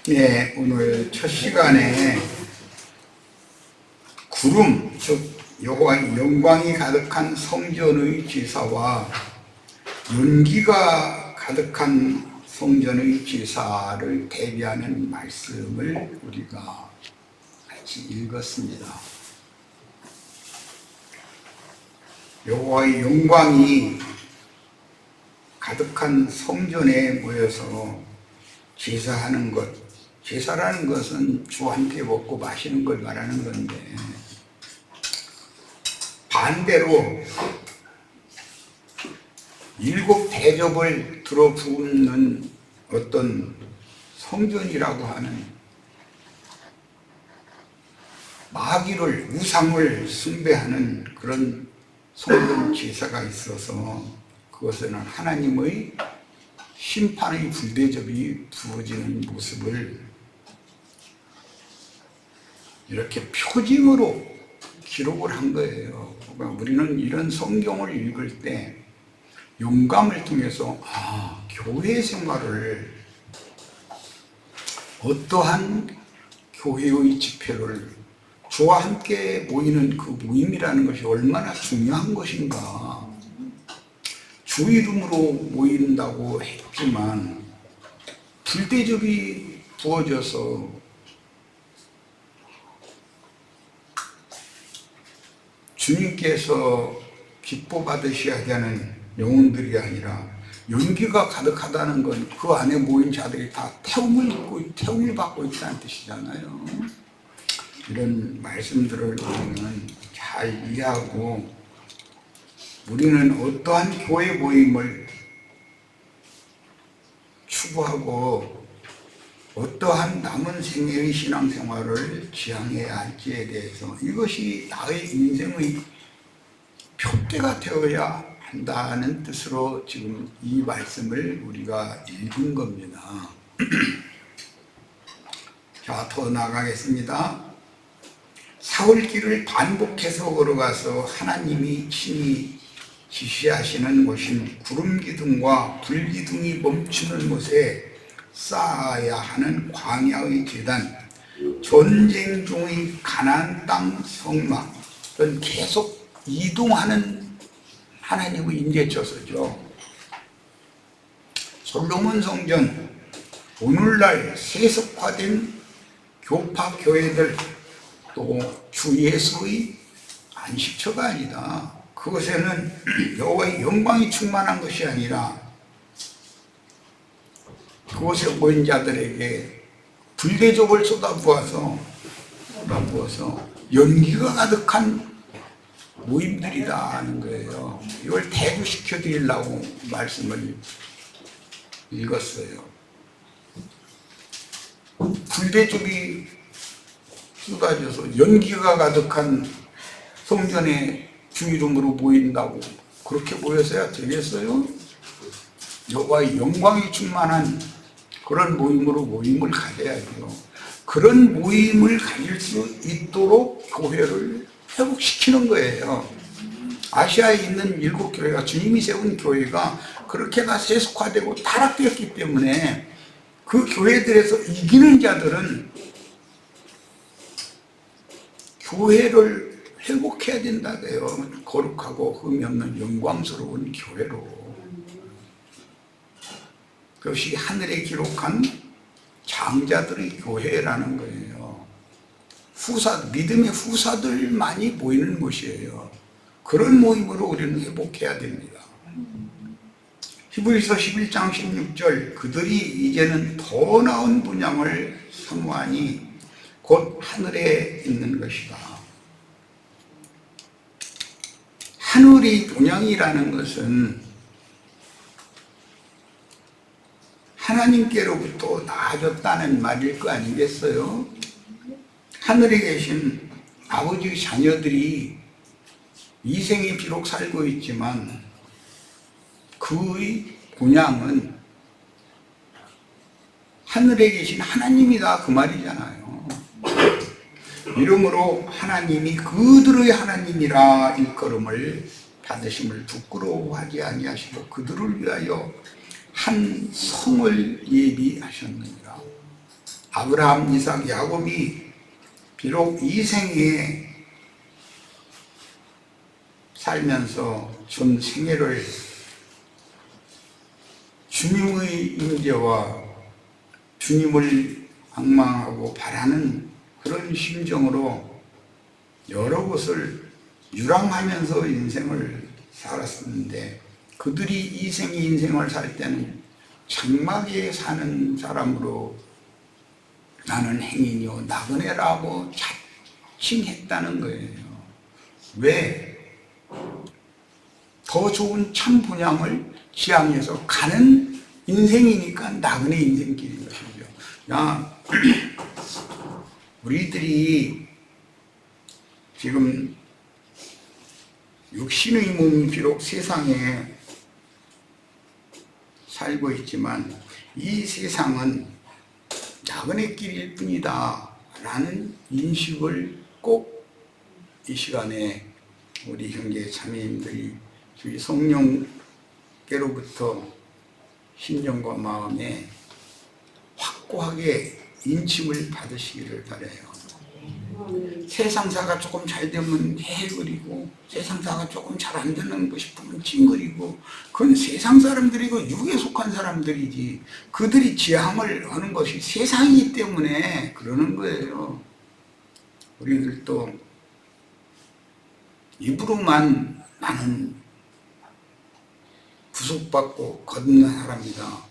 네, 오늘 첫 시간에 구름, 즉 여호와의 영광이 가득한 성전의 제사와 연기가 가득한 성전의 제사를 대비하는 말씀을 우리가 같이 읽었습니다. 여호와의 영광이 가득한 성전에 모여서 제사하는 것, 제사라는 것은 주한테 먹고 마시는 걸 말하는 건데, 반대로 일곱 대접을 들어 부는 어떤 성전이라고 하는 마귀를, 우상을 숭배하는 그런 성전 제사가 있어서 그것은 하나님의 심판의 불대접이 부어지는 모습을 이렇게 표징으로 기록을 한 거예요. 그러니까 우리는 이런 성경을 읽을 때 영감을 통해서 교회 생활을, 어떠한 교회의 집회를, 주와 함께 모이는 그 모임이라는 것이 얼마나 중요한 것인가. 주 이름으로 모인다고 했지만 불대접이 부어져서 주님께서 기뻐 받으셔야 되는 영혼들이 아니라 연기가 가득하다는 건 그 안에 모인 자들이 다 태움을 받고 있다는 뜻이잖아요. 이런 말씀들을 우리는 잘 이해하고, 우리는 어떠한 교회 모임을 추구하고 어떠한 남은 생애의 신앙생활을 지향해야 할지에 대해서, 이것이 나의 인생의 표대가 되어야 한다는 뜻으로 지금 이 말씀을 우리가 읽은 겁니다. 자, 더 나가겠습니다. 사흘길을 반복해서 걸어가서 하나님이 친히 지시하시는 곳인 구름기둥과 불기둥이 멈추는 곳에 쌓아야 하는 광야의 제단, 전쟁 중의 가나안 땅 성막은 계속 이동하는 하나님의 임재처소죠. 솔로몬 성전, 오늘날 세속화된 교파 교회들, 또 주 예수의 안식처가 아니다. 그것에는 여호와의 영광이 충만한 것이 아니라 그곳에 모인 자들에게 불대접을 쏟아부어서 연기가 가득한 모임들이다 하는 거예요. 이걸 대두시켜 드리려고 말씀을 읽었어요. 불대접이 쏟아져서 연기가 가득한 성전에 주 이름으로 모인다고 그렇게 모여서야 되겠어요? 여호와의 영광이 충만한 그런 모임을 가져야죠. 그런 모임을 가질 수 있도록 교회를 회복시키는 거예요. 아시아에 있는 7교회가, 주님이 세운 교회가 그렇게 다 세속화되고 타락되었기 때문에 그 교회들에서 이기는 자들은 교회를 회복해야 된다고요. 거룩하고 흠이 없는 영광스러운 교회로. 그것이 하늘에 기록한 장자들의 교회라는 거예요. 믿음의 후사들만이 모이는 곳이에요. 그런 모임으로 우리는 회복해야 됩니다. 히브리서 11장 16절, 그들이 이제는 더 나은 분양을 사모하니 곧 하늘에 있는 것이다. 하늘의 분양이라는 것은 하나님께로부터 나아졌다는 말일 거 아니겠어요? 하늘에 계신 아버지의 자녀들이 이 생에 비록 살고 있지만 그의 본향은 하늘에 계신 하나님이다, 그 말이잖아요. 이러므로 하나님이 그들의 하나님이라 일컬음을 받으심을 부끄러워하지 아니하시고 그들을 위하여 한 성을 예비하셨느니라. 아브라함, 이삭, 야곱이 비록 이 생에 살면서 준 생애를 주님의 임재와 주님을 악망하고 바라는 그런 심정으로 여러 곳을 유랑하면서 인생을 살았었는데, 그들이 이 생의 인생을 살 때는 장막에 사는 사람으로 나는 행인이요 나그네라고 자칭했다는 거예요. 왜? 더 좋은 참 분양을 지향해서 가는 인생이니까 나그네 인생길인 것이죠. 야, 우리들이 지금 육신의 몸이 비록 세상에 살고 있지만 이 세상은 나그네 길일 뿐이다 라는 인식을 꼭 이 시간에 우리 형제 자매님들이 주의 성령께로부터 심령과 마음에 확고하게 인침을 받으시기를 바라요. 세상사가 조금 잘 되면 헤헤거리고 세상사가 조금 잘 안 되는 거 싶으면 찡그리고, 그건 세상 사람들이고 육에 속한 사람들이지, 그들이 지향을 하는 것이 세상이기 때문에 그러는 거예요. 우리들도 입으로만 나는 구속받고 거듭난 사람이다,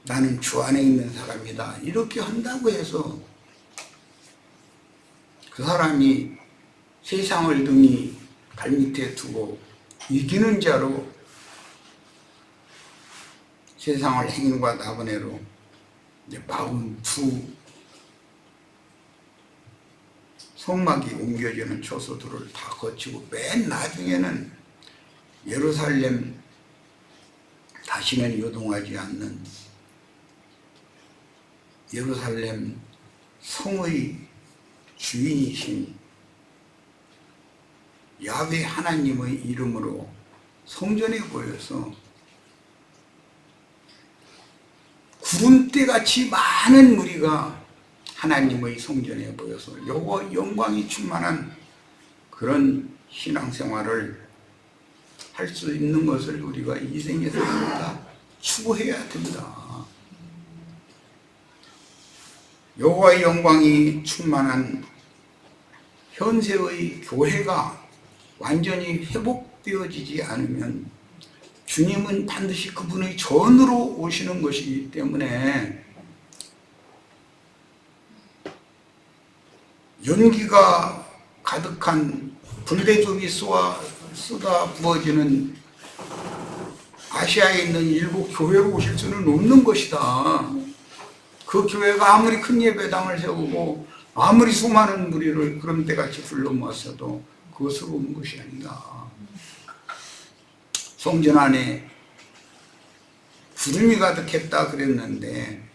나는 주 안에 있는 사람이다, 이렇게 한다고 해서 그 사람이 세상을 등이 발밑에 두고 이기는 자로 세상을 행인과 나그네로 이제 42 성막이 옮겨지는 초소들을 다 거치고 맨 나중에는 예루살렘 다시는 요동하지 않는 예루살렘 성의 주인이신 야훼 하나님의 이름으로 성전에 보여서 구름대같이 많은 무리가 하나님의 성전에 보여서 여호와 영광이 충만한 그런 신앙생활을 할 수 있는 것을 우리가 이 생에서 다 추구해야 된다. 여호와의 영광이 충만한 현세의 교회가 완전히 회복되어지지 않으면 주님은 반드시 그분의 전으로 오시는 것이기 때문에 연기가 가득한 불대접이 쏟아 부어지는 아시아에 있는 일부 교회로 오실 수는 없는 것이다. 그 교회가 아무리 큰 예배당을 세우고 아무리 수많은 무리를 그런 때같이 불러 모았어도 그것으로 온 것이 아니다. 성전 안에 구름이 가득했다 그랬는데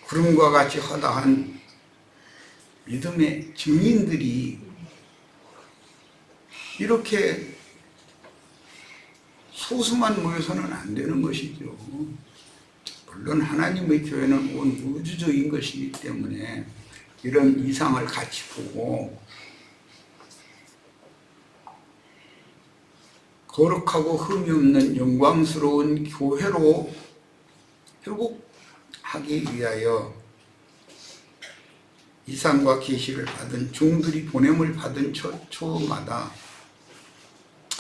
구름과 같이 허다한 믿음의 증인들이 이렇게 소수만 모여서는 안 되는 것이죠. 물론 하나님의 교회는 온 우주적인 것이기 때문에 이런 이상을 같이 보고 거룩하고 흠이 없는 영광스러운 교회로 회복하기 위하여 이상과 계시를 받은 종들이 보냄을 받은 초마다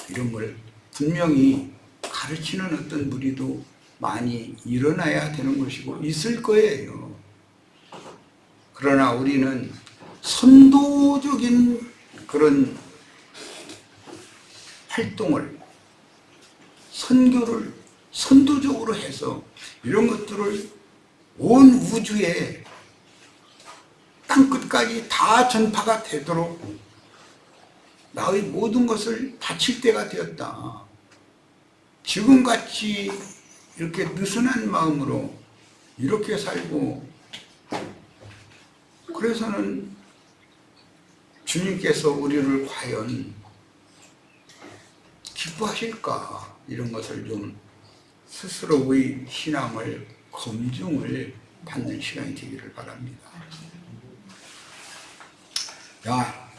이름을 분명히 가르치는 어떤 무리도 많이 일어나야 되는 것이고 있을 거예요. 그러나 우리는 선도적인 그런 활동을, 선교를 선도적으로 해서 이런 것들을 온 우주에 땅끝까지 다 전파가 되도록 나의 모든 것을 바칠 때가 되었다. 지금같이 이렇게 느슨한 마음으로 이렇게 살고, 그래서는 주님께서 우리를 과연 기뻐하실까, 이런 것을 좀 스스로의 신앙을 검증을 받는 시간이 되기를 바랍니다. 자,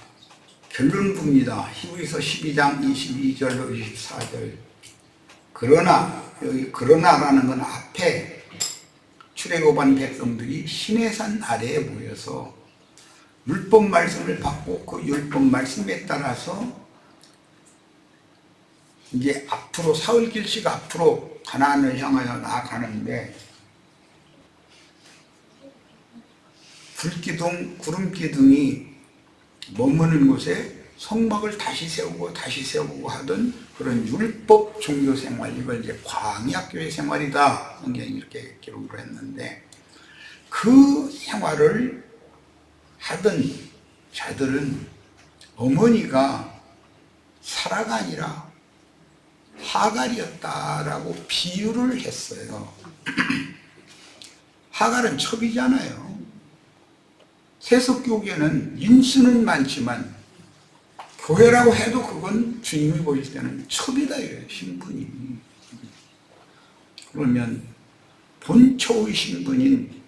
결론부입니다. 히브리서 12장 22절로 24절. 그러나, 여기 그러나라는 건 앞에 출애굽한 백성들이 시내산 아래에 모여서 율법 말씀을 받고 그 율법 말씀에 따라서 이제 앞으로 사흘길씩 앞으로 가나안을 향하여 나아가는데, 불기둥, 구름기둥이 머무는 곳에 성막을 다시 세우고 하던 그런 율법 종교 생활, 이걸 이제 광야교회 생활이다, 성경이 이렇게 기록을 했는데, 그 생활을 하던 자들은 어머니가 사라가 아니라 하갈이었다라고 비유를 했어요. 하갈은 첩이잖아요. 세속교계는 인수는 많지만 교회라고 해도 그건 주님이 보실 때는 첩이다 이래요. 신분이. 그러면 본초의 신분인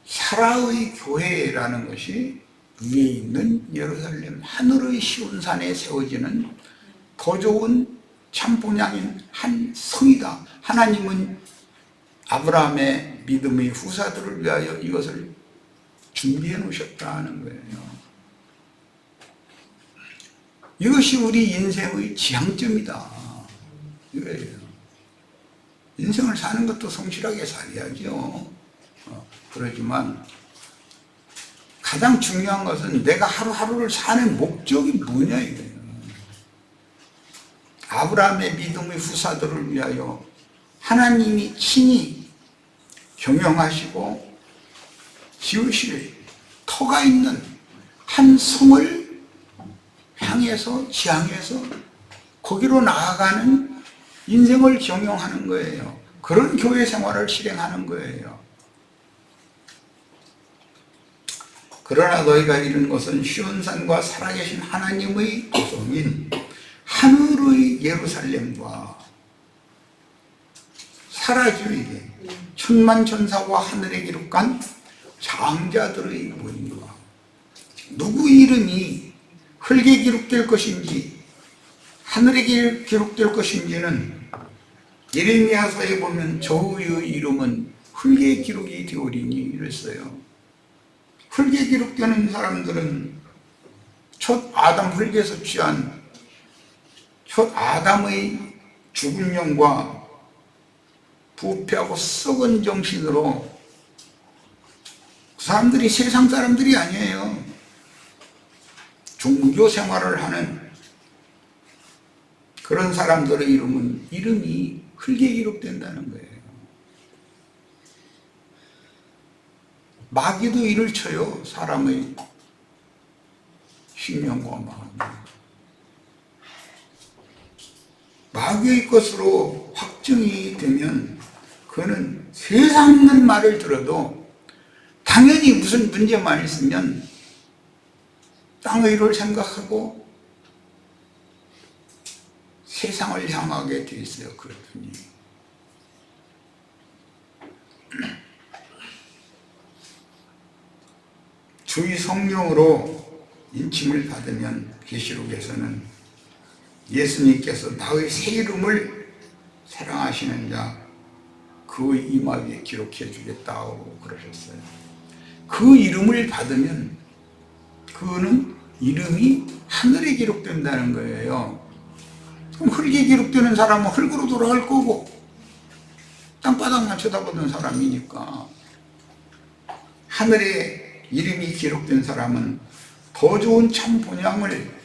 사라의 교회라는 것이 위에 있는 예루살렘 하늘의 시온산에 세워지는 더 좋은 참본향인 한 성이다. 하나님은 아브라함의 믿음의 후사들을 위하여 이것을 준비해 놓으셨다는 거예요. 이것이 우리 인생의 지향점이다, 이거예요. 인생을 사는 것도 성실하게 살아야죠. 그러지만 가장 중요한 것은 내가 하루하루를 사는 목적이 뭐냐 이거예요. 아브라함의 믿음의 후사들을 위하여 하나님이 친히 경영하시고 지으실 터가 있는 한 성을 향해서 지향해서 거기로 나아가는 인생을 경영하는 거예요. 그런 교회 생활을 실행하는 거예요. 그러나 너희가 이룬 것은 시온산과 살아계신 하나님의 고성인 하늘의 예루살렘과 사라지게 천만천사와 하늘에 기록한 장자들의 모임과, 누구 이름이 흙에 기록될 것인지 하늘에 기록될 것인지는 예레미야서에 보면 저의 이름은 흙에 기록이 되오리니 이랬어요. 흙에 기록되는 사람들은 첫 아담 흙에서 취한 첫 아담의 죽은 영과 부패하고 썩은 정신으로, 그 사람들이 세상 사람들이 아니에요. 종교 생활을 하는 그런 사람들의 이름이 흙에 기록된다는 거예요. 마귀도 이를 쳐요. 사람의 신령과 마음. 마귀의 것으로 확정이 되면 그는 세상 있는 말을 들어도 당연히 무슨 문제만 있으면 땅의 일을 생각하고 세상을 향하게 돼 있어요. 그렇더니 주의 성령으로 인침을 받으면 계시록에서는 예수님께서 나의 새 이름을 사랑하시는 자 그의 이마 위에 기록해 주겠다고 그러셨어요. 그 이름을 받으면 그는 이름이 하늘에 기록된다는 거예요. 그럼 흙에 기록되는 사람은 흙으로 돌아갈 거고 땅바닥만 쳐다보던 사람이니까, 하늘에 이름이 기록된 사람은 더 좋은 참 본향을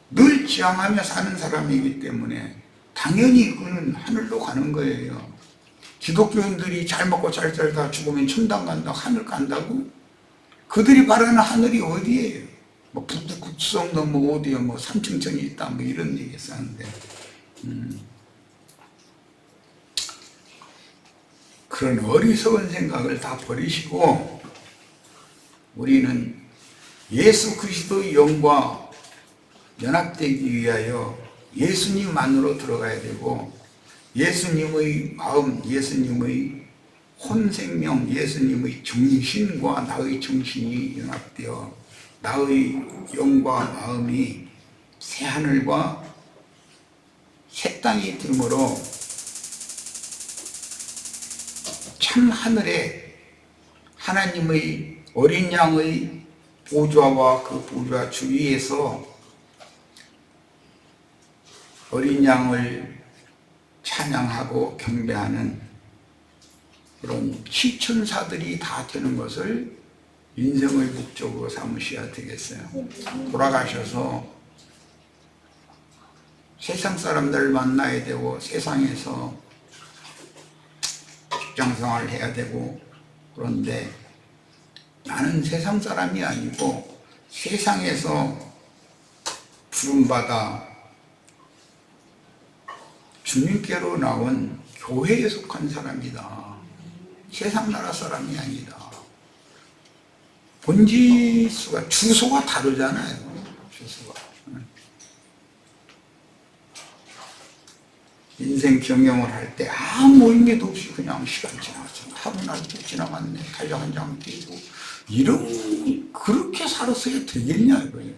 늘 지향하며 사는 사람이기 때문에 당연히 그는 하늘로 가는 거예요. 기독교인들이 잘 먹고 잘 살다 죽으면 천당 간다, 하늘 간다고? 그들이 바라는 하늘이 어디예요? 뭐 북극성도 뭐 어디에 뭐 삼층천이 있다 뭐 이런 얘기 했었는데, 그런 어리석은 생각을 다 버리시고 우리는 예수 그리스도의 영과 연합되기 위하여 예수님 안으로 들어가야 되고, 예수님의 마음, 예수님의 혼생명, 예수님의 정신과 나의 정신이 연합되어 나의 영과 마음이 새하늘과 새 땅이 됨으로 참 하늘에 하나님의 어린 양의 보좌와 그 보좌 주위에서 어린 양을 찬양하고 경배하는 그런 시천사들이 다 되는 것을 인생의 목적으로 삼으셔야 되겠어요. 돌아가셔서 세상 사람들을 만나야 되고 세상에서 직장생활을 해야 되고, 그런데 나는 세상 사람이 아니고 세상에서 부름받아 주님께로 나온 교회에 속한 사람이다. 세상 나라 사람이 아니다. 본지수가, 주소가 다르잖아요. 주소가. 인생 경영을 할 때 아무 의미도 없이 그냥 시간 지나갔어. 하루날 또 지나갔네. 달력 한 장 띄고. 이런, 그렇게 살았어야 되겠냐, 이거예요.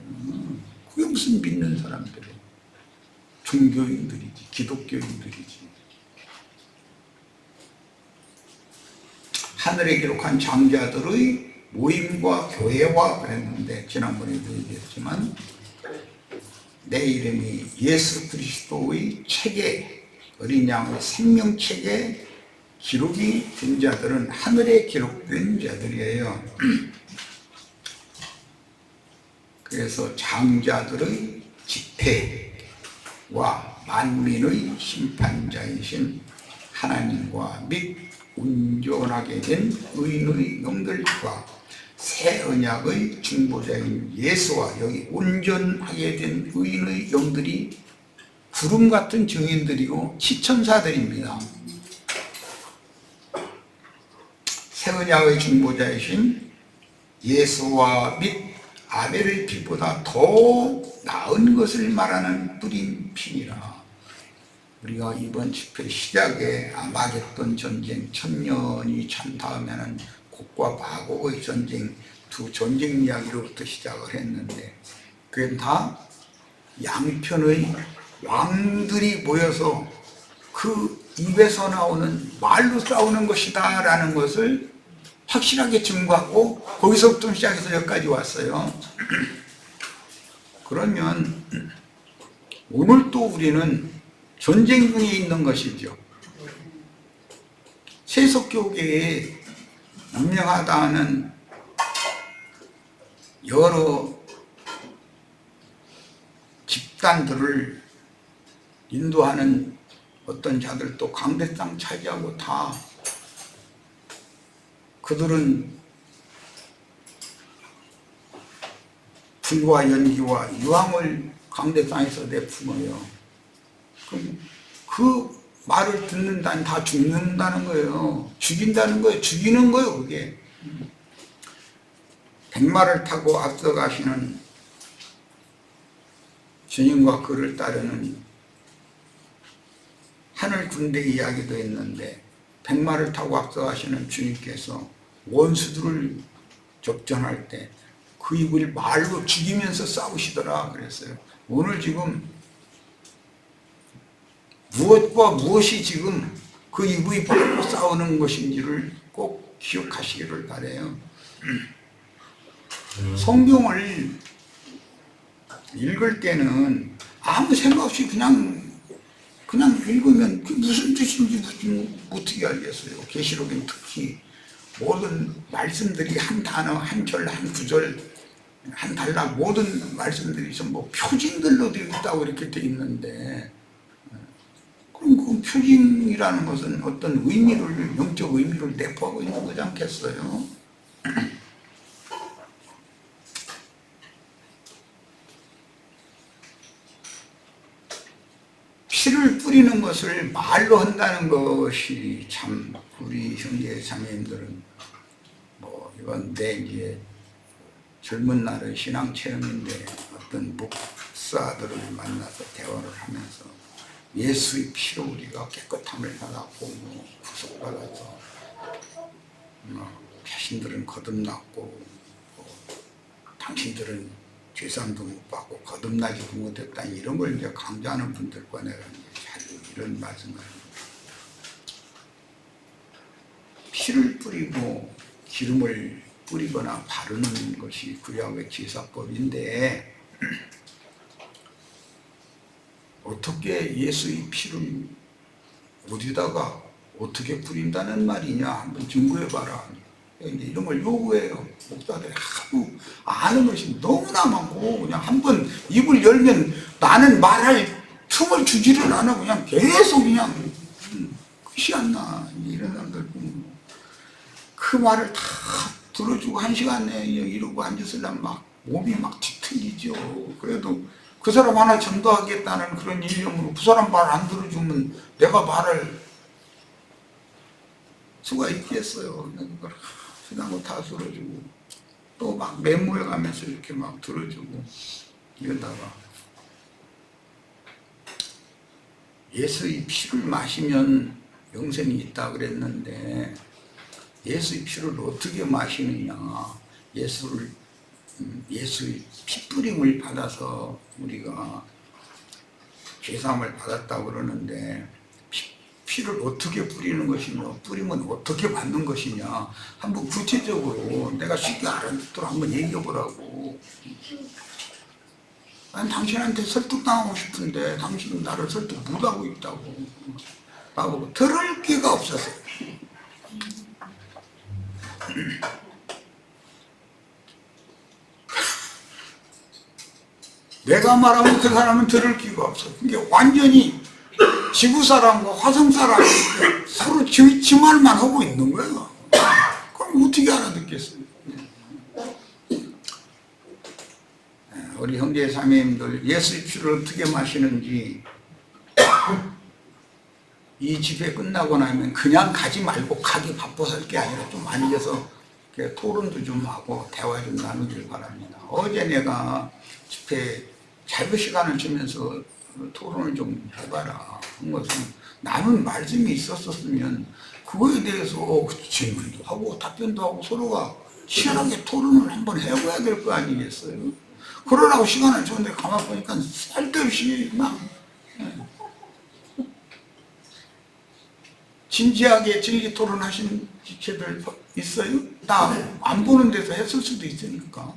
그게 무슨 믿는 사람들이에요. 종교인들이지, 기독교인들이지. 하늘에 기록한 장자들의 모임과 교회와 그랬는데, 지난번에도 얘기했지만, 내 이름이 예수 그리스도의 책에, 어린 양의 생명책에 기록이 된 자들은 하늘에 기록된 자들이에요. 그래서 장자들의 집회와 만민의 심판자이신 하나님과 및 온전하게 된 의인의 영들과 새 언약의 중보자인 예수와, 여기 온전하게 된 의인의 영들이 구름 같은 증인들이고 시천사들입니다. 새 언약의 중보자이신 예수와 및 아벨의 피보다 더 나은 것을 말하는 뿌린 피니라. 우리가 이번 집회 시작에 아마겟돈 전쟁, 천년이 찬 다음에는 곡과 마곡의 전쟁, 두 전쟁 이야기로부터 시작을 했는데, 그게 다 양편의 왕들이 모여서 그 입에서 나오는 말로 싸우는 것이다 라는 것을 확실하게 증거하고, 거기서부터 시작해서 여기까지 왔어요. 그러면 오늘 또 우리는 전쟁 중에 있는 것이죠. 세속교계에 유명하다 하는 여러 집단들을 인도하는 어떤 자들도 강대 땅 차지하고, 다 그들은 불과 연기와 유황을 강대 땅에서 내뿜어요. 그럼 그 말을 듣는다니 다 죽는다는 거예요. 죽인다는 거예요. 죽이는 거예요, 그게. 백마를 타고 앞서가시는 주님과 그를 따르는 하늘 군대 이야기도 했는데, 백마를 타고 앞서가시는 주님께서 원수들을 접전할 때 그 입을 말로 죽이면서 싸우시더라 그랬어요. 오늘 지금 무엇과 무엇이 지금 그 입의 말로 싸우는 것인지를 꼭 기억하시기를 바라요. 성경을 읽을 때는 아무 생각 없이 그냥 읽으면 그게 무슨 뜻인지 어떻게 알겠어요. 계시록엔 특히 모든 말씀들이 한 단어, 한 절, 한 구절, 한 단락, 모든 말씀들이 전부 표징들로 되어 있다고 이렇게 되어 있는데, 그럼 그 표징이라는 것은 어떤 의미를, 영적 의미를 내포하고 있는 거지 않겠어요? 피를 뿌리는 것을 말로 한다는 것이 참, 우리 형제 자매님들은 뭐 이건 내 이제 젊은 날의 신앙 체험인데, 어떤 목사들을 만나서 대화를 하면서 예수의 피로 우리가 깨끗함을 받았고 구속받아서 자신들은 거듭났고 당신들은 죄상도 못 받고 거듭나지도 못했다, 이런 걸 이제 강조하는 분들과 내가 자주 이런 말씀을 합니다. 피를 뿌리고 기름을 뿌리거나 바르는 것이 구약의 제사법인데 어떻게 예수의 피를 어디다가 어떻게 뿌린다는 말이냐, 한번 증거해봐라. 이런 걸 요구해요. 목사들이 하도 아는 것이 너무나 많고 그냥 한번 입을 열면 나는 말할 틈을 주지를 않아. 그냥 계속 그냥 끝이 안 나. 이런 사람들 보면 그 말을 다 들어주고 한 시간 내에 이러고 앉았으려면 막 몸이 막 뒤틀리죠. 그래도 그 사람 하나 전도하겠다는 그런 일념으로 그 사람 말 안 들어주면 내가 말할 수가 있겠어요. 그걸 그냥 다 들어주고 또 막 메모해 가면서 이렇게 막 들어주고 이러다가 예수의 피를 마시면 영생이 있다 그랬는데 예수의 피를 어떻게 마시느냐, 예수의 피뿌림을 받아서 우리가 죄사함을 받았다고 그러는데 피를 어떻게 뿌리는 것이냐, 뿌리면 어떻게 받는 것이냐, 한번 구체적으로 내가 쉽게 알아듣도록 한번 얘기해 보라고. 난 당신한테 설득당하고 싶은데 당신은 나를 설득 못하고 있다고 나보고 들을 기가 없었어요. 내가 말하면 그 사람은 들을 기가 없어. 그게 완전히 지구 사람과 화성 사람이 서로 지 말만 하고 있는 거예요. 그럼 어떻게 알아듣겠어요? 우리 형제 자매님들, 예수의 피를 어떻게 마시는지 이 집회 끝나고 나면 그냥 가지 말고 가기 바빠서 할 게 아니라 좀 앉아서 토론도 좀 하고 대화 좀 나누길 바랍니다. 어제 내가 집회 짧은 시간을 주면서 토론을 좀 해봐라 한 것은, 남은 말씀이 있었으면 그거에 대해서 질문도 하고 답변도 하고 서로가 치열하게 토론을 한번 해봐야 될 거 아니겠어요? 그러라고 시간을 줬는데 가만 보니까 쓸데없이 막 진지하게 진리 토론하신 지체들 있어요? 나 안 보는 데서 했을 수도 있으니까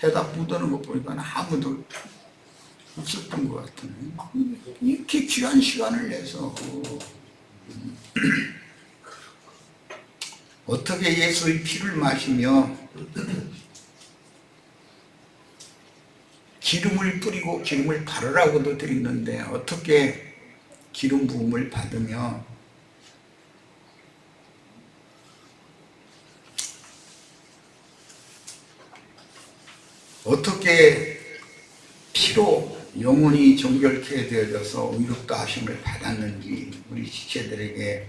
대답 못하는 거 보니까 아무도 없었던 것 같으네. 이렇게 귀한 시간을 내서 어떻게 예수의 피를 마시며 기름을 뿌리고 기름을 바르라고도 드리는데 어떻게 기름 부음을 받으며 어떻게 피로 영혼이 정결케 되어져서 의롭다 하심을 받았는지 우리 지체들에게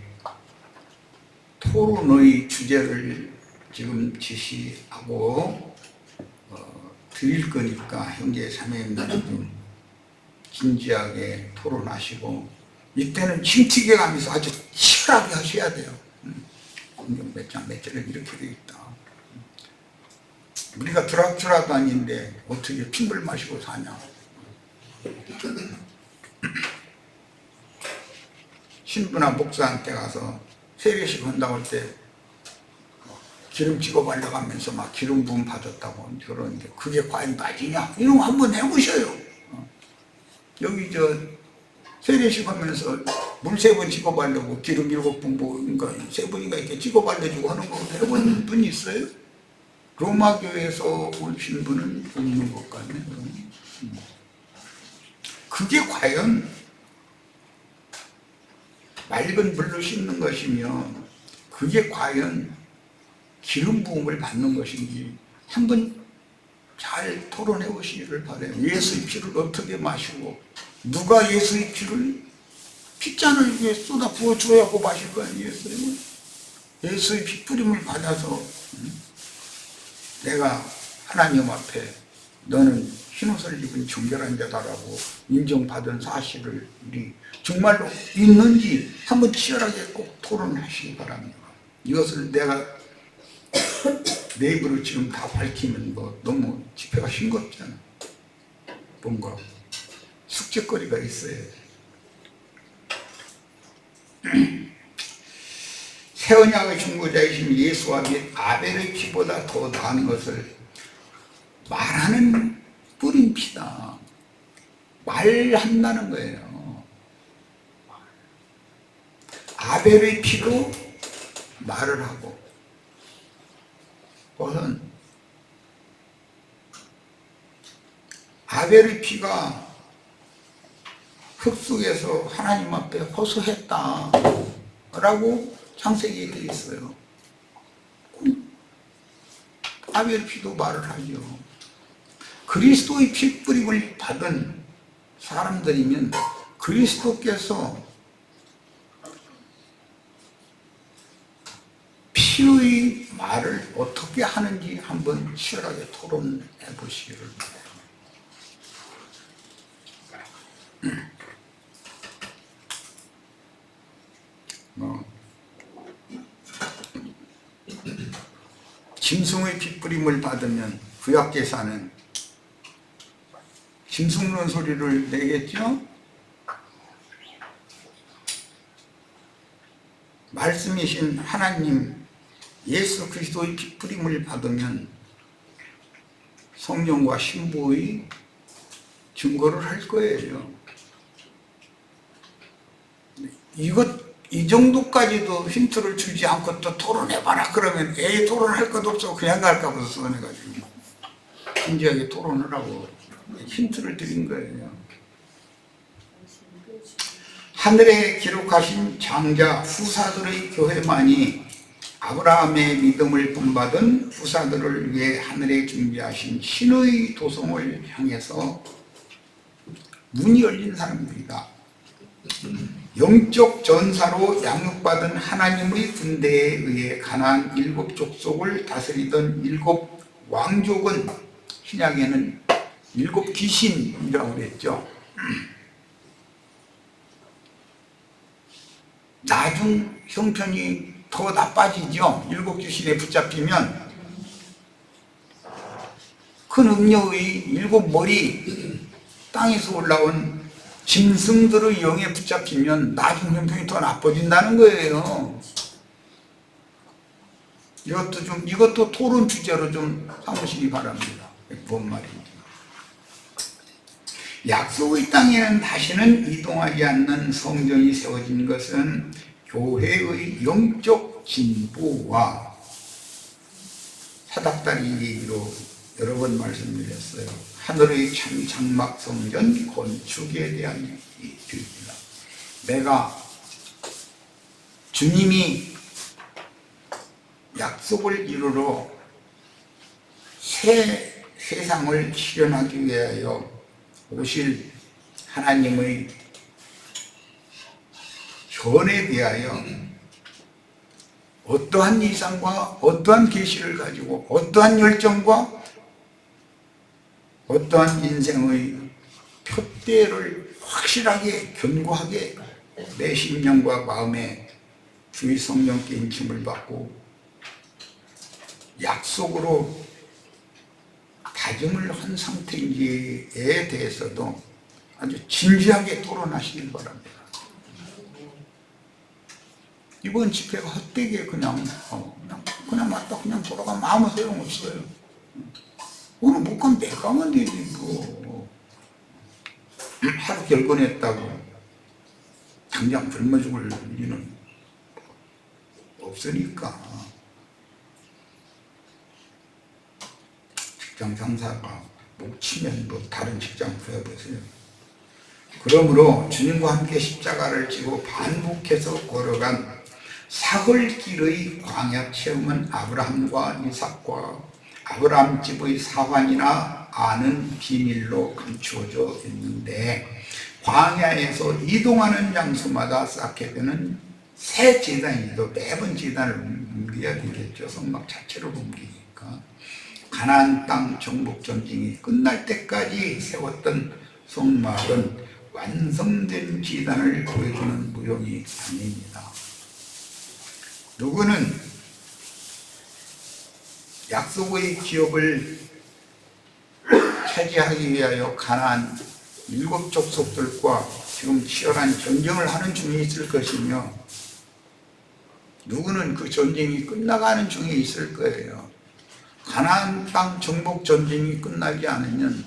토론의 주제를 지금 제시하고 드릴 거니까 형제 자매님들은 좀 진지하게 토론하시고 이때는 침튀게 가면서 아주 치열하게 하셔야 돼요. 몇 장 몇 절에 이렇게 되어 있다. 우리가 드락주라도 아닌데 어떻게 핏물 마시고 사냐. 신부나 목사한테 가서 세례식 한다고 할 때 기름 찍어 발라가면서 막 기름 부음 받았다고 그러는데 그게 과연 맞으냐? 이런 거 한번 해보셔요. 여기 세례식 하면서 물 3번 찍어 바르고 기름 7번 그러니까 3번인가 이렇게 찍어 발라주고 하는 거 해본 분 있어요? 로마 교회에서 오신 분은 없는 것 같네요. 그게 과연 맑은 물로 씻는 것이며 그게 과연 기름 부음을 받는 것인지 한번 잘 토론해 보시기를 바라요. 예수의 피를 어떻게 마시고 누가 예수의 피를 핏잔을 위해 쏟아 부어 주어야고 마실 거 아니겠어요? 예수의 피 뿌림을 받아서 내가 하나님 앞에 너는 흰옷을 입은 정결한 자다라고 인정받은 사실을 우리 정말로 있는지 한번 치열하게 꼭 토론하시기 바랍니다. 이것을 내가 내 입으로 지금 다 밝히면 뭐 너무 집회가 싱겁잖아. 뭔가 숙제거리가 있어야 돼. 새 언약의 중보자이신 예수와 및 아벨의 피보다 더 나은 것을 말하는 뿌린 피다. 말한다는 거예요. 아벨의 피도 말을 하고, 그것은 아벨의 피가 흙속에서 하나님 앞에 호소했다 라고 창세기에 되어 있어요. 아벨의 피도 말을 하죠. 그리스도의 피 뿌림을 받은 사람들이면 그리스도께서 피의 말을 어떻게 하는지 한번 치열하게 토론해 보시기를 바랍니다. 짐승의 피 뿌림을 받으면 구약제사는 짐승론 소리를 내겠죠? 말씀이신 하나님 예수 그리스도의 피 뿌림을 받으면 성령과 신부의 증거를 할 거예요. 이 정도까지도 힌트를 주지 않고 또 토론해봐라 그러면 토론할 것도 없어 그냥 갈까 봐서 써내가지고 진지하게 토론을 하고 힌트를 드린 거예요. 하늘에 기록하신 장자 후사들의 교회만이 아브라함의 믿음을 본받은 후사들을 위해 하늘에 준비하신 신의 도성을 향해서 문이 열린 사람들이다. 영적 전사로 양육받은 하나님의 군대에 의해 가나안 7 족속을 다스리던 7 왕족은 신약에는 7 귀신이라고 그랬죠. 나중 형편이 더 나빠지죠. 7 귀신에 붙잡히면 큰 음녀의 7 머리 땅에서 올라온 짐승들의 영에 붙잡히면 나중 형편이 더 나빠진다는 거예요. 이것도 토론 주제로 좀 삼으시기 바랍니다. 뭔 말인지. 약속의 땅에는 다시는 이동하지 않는 성전이 세워진 것은 교회의 영적 진보와 사닥다리 얘기로 여러 번 말씀드렸어요. 하늘의 장막 성전 건축에 대한 얘기입니다. 내가 주님이 약속을 이루러 새 세상을 실현하기 위하여 오실 하나님의 현에 대하여 어떠한 이상과 어떠한 계시를 가지고 어떠한 열정과 어떠한 인생의 표대를 확실하게 견고하게 내 심령과 마음에 주의 성령께 인침을 받고 약속으로 다짐을 한 상태인지에 대해서도 아주 진지하게 토론하시길 바랍니다. 이번 집회가 헛되게 그냥 맞다 그냥 돌아가면 아무 소용없어요. 오늘 못 가면 내가 가면 되지 뭐. 하루 결건했다고 당장 굶어 죽을 일은 없으니까. 직장 상사가 목 치면 뭐 다른 직장 구해보세요. 그러므로 주님과 함께 십자가를 지고 반복해서 걸어간 사흘길의 광야 체험은 아브라함과 이삭과 아브라함 집의 사환이나 아는 비밀로 감추어져 있는데 광야에서 이동하는 장소마다 쌓게 되는 새 제단이죠. 매번 제단을 옮겨야 되겠죠. 성막 자체를 옮기니까. 가나안 땅 정복 전쟁이 끝날 때까지 세웠던 성막은 완성된 비단을 보여주는 무용이 아닙니다. 누구는 약속의 기업을 차지하기 위하여 가나안 7 족속들과 지금 치열한 전쟁을 하는 중에 있을 것이며, 누구는 그 전쟁이 끝나가는 중에 있을 거예요. 가나안 땅 정복 전쟁이 끝나지 않으면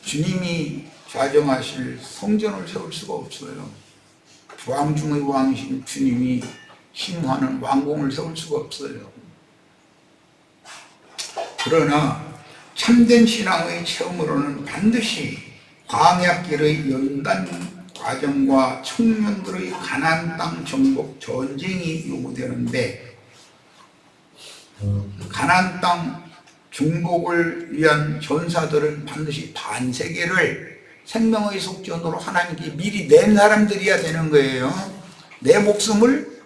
주님이 좌정하실 성전을 세울 수가 없어요. 왕 중의 왕이신 주님이 심화하는 왕궁을 세울 수가 없어요. 그러나 참된 신앙의 체험으로는 반드시 광야길의 연단 과정과 청년들의 가나안 땅 정복 전쟁이 요구되는데, 가나안 땅 정복을 위한 전사들은 반드시 반세계를 생명의 속전으로 하나님께 미리 낸 사람들이어야 되는 거예요. 내 목숨을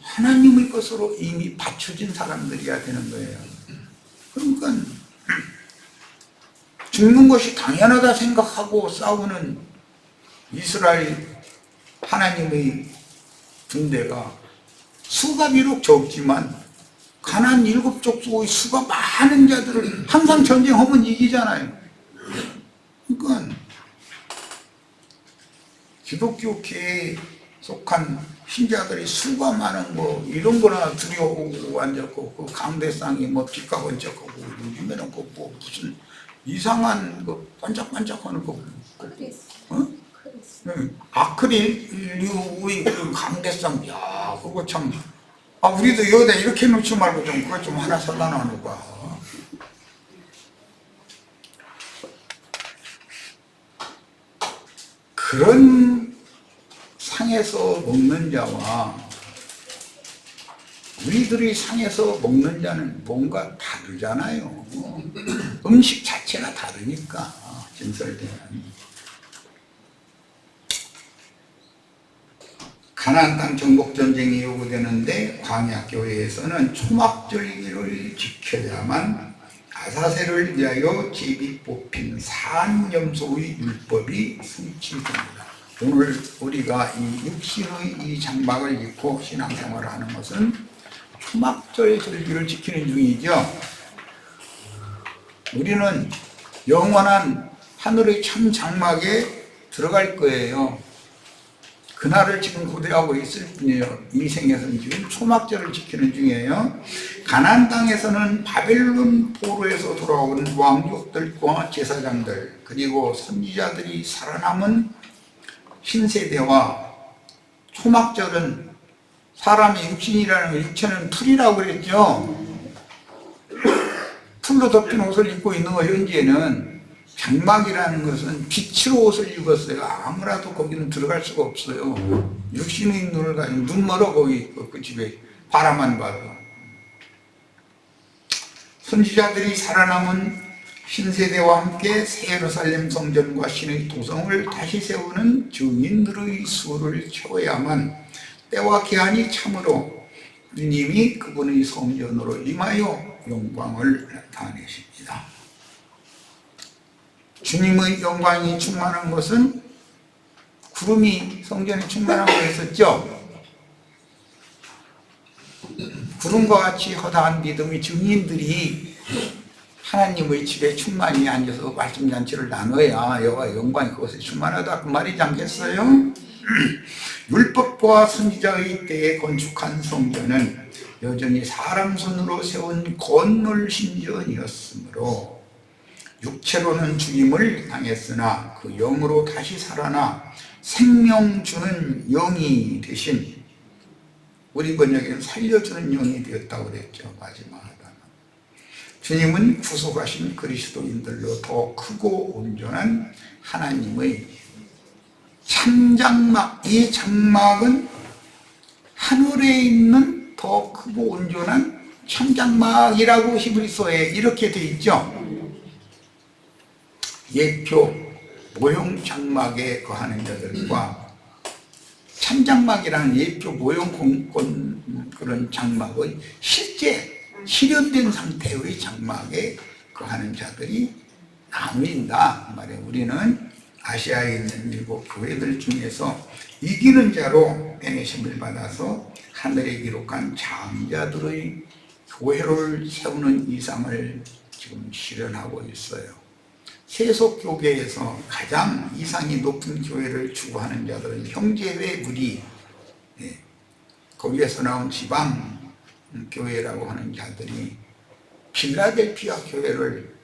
하나님의 것으로 이미 바쳐진 사람들이어야 되는 거예요. 그러니까 죽는 것이 당연하다 생각하고 싸우는 이스라엘 하나님의 군대가 수가 비록 적지만 가나안 7 족속의 수가 많은 자들을 항상 전쟁하면 이기잖아요. 그러니까 기독교계에 속한 신자들이 수가 많은 거 이런 거나 두려워하고 앉았고, 그 강대상이 뭐 빛과 번쩍하고, 요즘에는 그 뭐 무슨 이상한 거 반짝반짝하는 거, 어? 아크릴류의 그 강대상, 야 그거 참, 우리도 여기다 이렇게 놓지 말고 좀 그거 좀 하나 사다 놔놓을까. 그런 상에서 먹는 자와 우리들이 상에서 먹는 자는 뭔가 다르잖아요. 음식 자체가 다르니까. 진설되는 가나안 땅 정복 전쟁이 요구되는데, 광야 교회에서는 초막절기를 지켜야만 아사세를 위하여 제비 뽑힌 산염소의 율법이 성취됩니다. 오늘 우리가 이 육신의 이 장막을 입고 신앙생활을 하는 것은 초막절 절기를 지키는 중이죠. 우리는 영원한 하늘의 참 장막에 들어갈 거예요. 그날을 지금 고대하고 있을 뿐이에요. 이 생에서는 지금 초막절을 지키는 중이에요. 가나안 땅에서는 바벨론 포로에서 돌아온 왕족들과 제사장들, 그리고 선지자들이 살아남은 신세대와, 초막절은 사람의 육신이라는 육체는 풀이라고 그랬죠. 풀로 덮인 옷을 입고 있는 거. 현재는 장막이라는 것은 빛으로 옷을 입었어요. 아무라도 거기는 들어갈 수가 없어요. 육신의 눈을 가지고, 눈 멀어 거기 그 집에 바라만 봐도. 선지자들이 살아남은 신세대와 함께 새 예루살렘 성전과 신의 도성을 다시 세우는 증인들의 수를 채워야만 때와 기한이 참으로 주님이 그분의 성전으로 임하여 영광을 나타내십니다. 주님의 영광이 충만한 것은 구름이 성전에 충만하고 했었죠. 구름과 같이 허다한 믿음의 증인들이 하나님의 집에 충만히 앉아서 말씀잔치를 나눠야 여호와의 영광이 그것에 충만하다, 그 말이지 않겠어요? 율법과 선지자의 때에 건축한 성전은 여전히 사람 손으로 세운 건물 신전이었으므로 육체로는 죽임을 당했으나 그 영으로 다시 살아나 생명 주는 영이 대신, 우리 번역에는 살려주는 영이 되었다고 그랬죠. 마지막 하다는 주님은 구속하신 그리스도인들로 더 크고 온전한 하나님의 참장막, 이 장막은 하늘에 있는 더 크고 온전한 참장막이라고 히브리서에 이렇게 돼 있죠. 예표 모형 장막에 거하는 자들과 참장막이라는 예표 모형 그런 장막의 실제 실현된 상태의 장막에 거하는 자들이 나누인다 말이에요. 우리는 아시아에 있는 7 교회들 중에서 이기는 자로 빼내심을 받아서 하늘에 기록한 장자들의 교회를 세우는 이상을 지금 실현하고 있어요. 세속 교계에서 가장 이상이 높은 교회를 추구하는 자들은 형제회 무리, 거기에서 나온 지방 교회라고 하는 자들이 필라델피아 교회를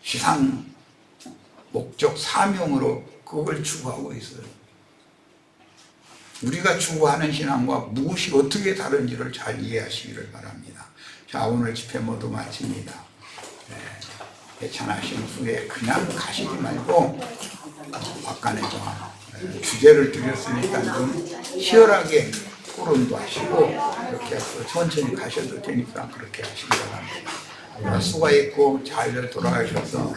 지상 목적 사명으로 그걸 추구하고 있어요. 우리가 추구하는 신앙과 무엇이 어떻게 다른지를 잘 이해하시기를 바랍니다. 자, 오늘 집회 모두 마칩니다. 해찬하신 후에 그냥 가시지 말고 아까네서 주제를 드렸으니까 좀 치열하게 토론도 하시고 그렇게 해서 천천히 가셔도 되니까 그렇게 하시기 바랍니다. 수고했고 잘 돌아가셔서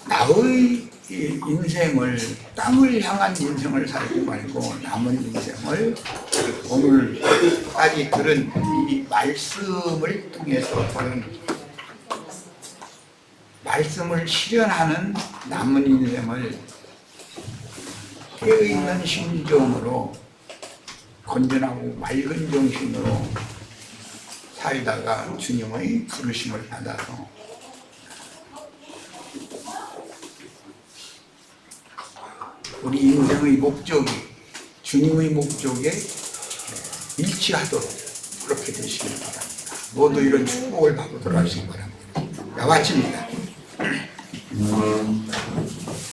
나의 인생을, 땅을 향한 인생을 살고 말고 남은 인생을 오늘까지 들은 이 말씀을 통해서 들은 말씀을 실현하는 남은 인생을 깨어있는 심정으로 건전하고 맑은 정신으로 살다가 주님의 부르심을 받아서 우리 인생의 목적이 주님의 목적에 일치하도록 그렇게 되시길 바랍니다. 모두 이런 축복을 받고 돌아가시기 바랍니다. 자, 마칩니다.